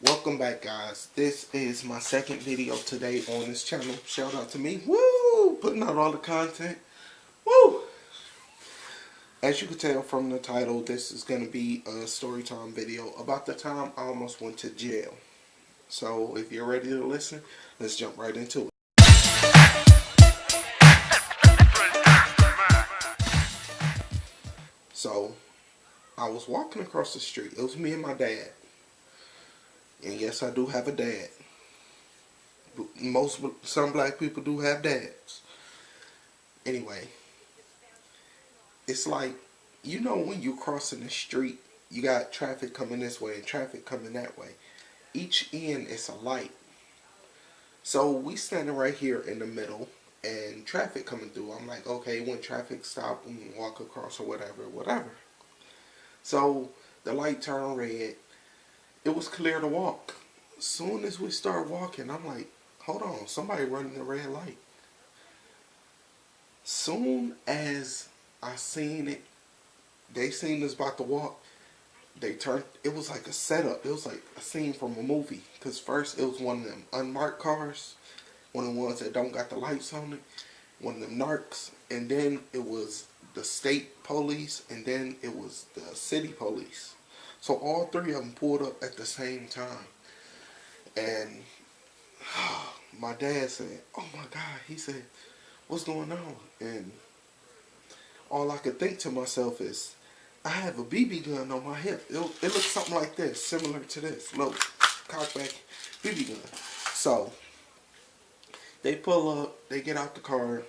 Welcome back, guys. This is my second video today on this channel. Shout out to me. Woo! Putting out all the content. Woo! As you can tell from the title, this is going to be a story time video about the time I almost went to jail. So if you're ready to listen, let's jump right into it. So I was walking across the street. It was me and my dad. And yes, I do have a dad. Some black people do have dads. Anyway, it's like, when you're crossing the street, you got traffic coming this way and traffic coming that way. Each end is a light. So we standing right here in the middle and traffic coming through. I'm like, okay, when traffic stop and walk across or whatever. So the light turned red. It was clear to walk. Soon as we start walking, I'm like, hold on, somebody running the red light. Soon as I seen it, they seen us about to walk. They turned. It was like a setup. It was like a scene from a movie. Cause first it was one of them unmarked cars, one of the ones that don't got the lights on it, one of them narcs, and then it was the state police, and then it was the city police. So all three of them pulled up at the same time, and my dad said, "Oh my God," he said, "What's going on?" And all I could think to myself is, I have a BB gun on my hip. It looks something like this, similar to this. Look, cockback BB gun. So, they pull up, they get out the car,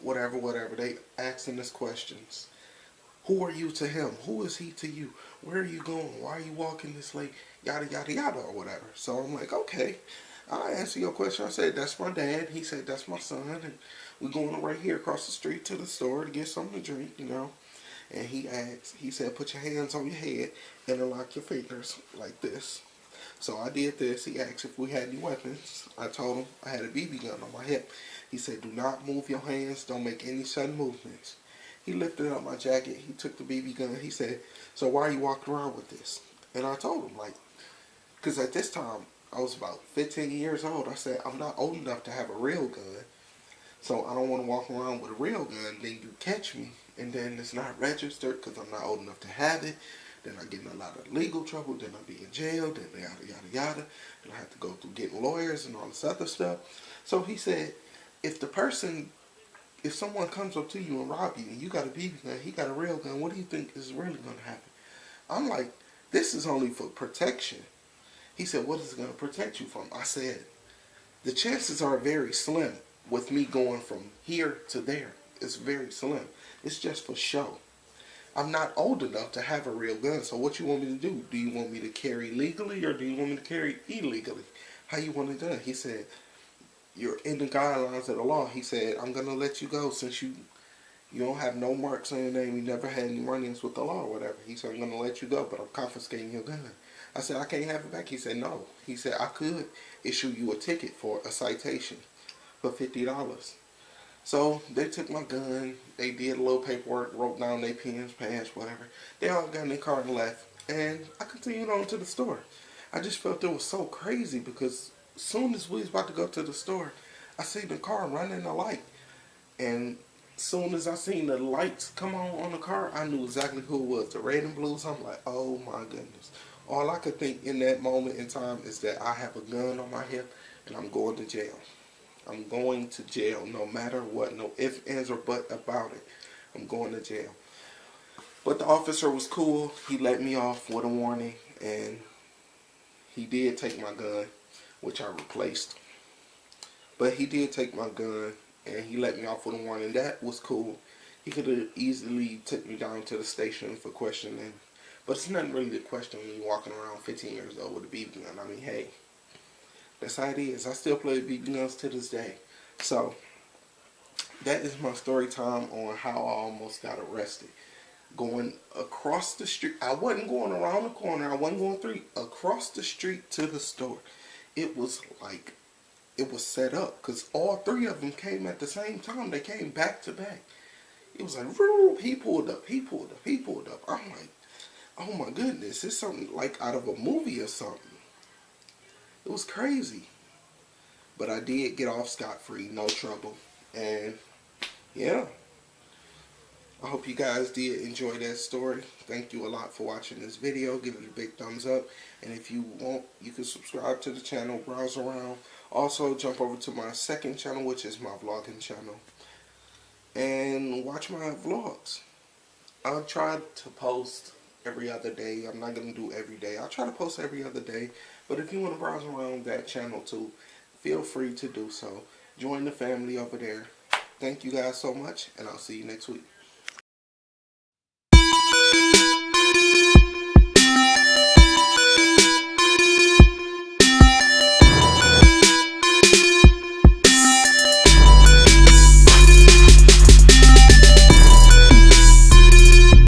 whatever. They asking us questions. Who are you to him? Who is he to you? Where are you going? Why are you walking this late? Yada, yada, yada, or whatever. So I'm like, okay, I'll answer your question. I said, that's my dad. He said, that's my son. And we're going right here across the street to the store to get something to drink. And he said, put your hands on your head and unlock your fingers like this. So I did this. He asked if we had any weapons. I told him I had a BB gun on my hip. He said, do not move your hands. Don't make any sudden movements. He lifted up my jacket. He took the BB gun. He said, so why are you walking around with this? And I told him, because at this time, I was about 15 years old. I said, I'm not old enough to have a real gun. So I don't want to walk around with a real gun. Then you catch me, and then it's not registered because I'm not old enough to have it. Then I get in a lot of legal trouble. Then I'll be in jail. Then yada. Then I have to go through getting lawyers and all this other stuff. So he said, if someone comes up to you and rob you, and you got a BB gun, he got a real gun, what do you think is really going to happen? I'm like, this is only for protection. He said, what is it going to protect you from? I said, the chances are very slim with me going from here to there. It's very slim. It's just for show. I'm not old enough to have a real gun, so what you want me to do? Do you want me to carry legally or do you want me to carry illegally? How you want it done? He said, you're in the guidelines of the law. He said, I'm going to let you go since you don't have no marks on your name. You never had any run-ins with the law or whatever. He said, I'm going to let you go, but I'm confiscating your gun. I said, I can't have it back. He said, no. He said, I could issue you a ticket for a citation for $50. So they took my gun. They did a little paperwork, wrote down their pins, pass, whatever. They all got in their car and left. And I continued on to the store. I just felt it was so crazy because as soon as we was about to go to the store, I seen the car running the light. And soon as I seen the lights come on the car, I knew exactly who it was, the red and blues. I'm like, oh my goodness. All I could think in that moment in time is that I have a gun on my hip and I'm going to jail. I'm going to jail no matter what, no ifs, ands, or buts about it. I'm going to jail. But the officer was cool. He let me off with a warning, and he did take my gun, which I replaced. But he did take my gun, and he let me off with a warning. That was cool. He could have easily took me down to the station for questioning. But it's nothing really to question when you're walking around 15 years old with a BB gun. I mean, hey, that's how it is. I still play BB guns to this day. So, that is my story time on how I almost got arrested. Going across the street. I wasn't going around the corner. I wasn't going through. Across the street to the store. It was like, it was set up. Because all three of them came at the same time. They came back to back. It was like, he pulled up. I'm like, oh my goodness. It's something like out of a movie or something. It was crazy. But I did get off scot-free, no trouble. And yeah, I hope you guys did enjoy that story. Thank you a lot for watching this video. Give it a big thumbs up. And if you want, you can subscribe to the channel, browse around. Also, jump over to my second channel, which is my vlogging channel. And watch my vlogs. I'll try to post every other day. I'm not going to do every day. I'll try to post every other day. But if you want to browse around that channel too, feel free to do so. Join the family over there. Thank you guys so much, and I'll see you next week.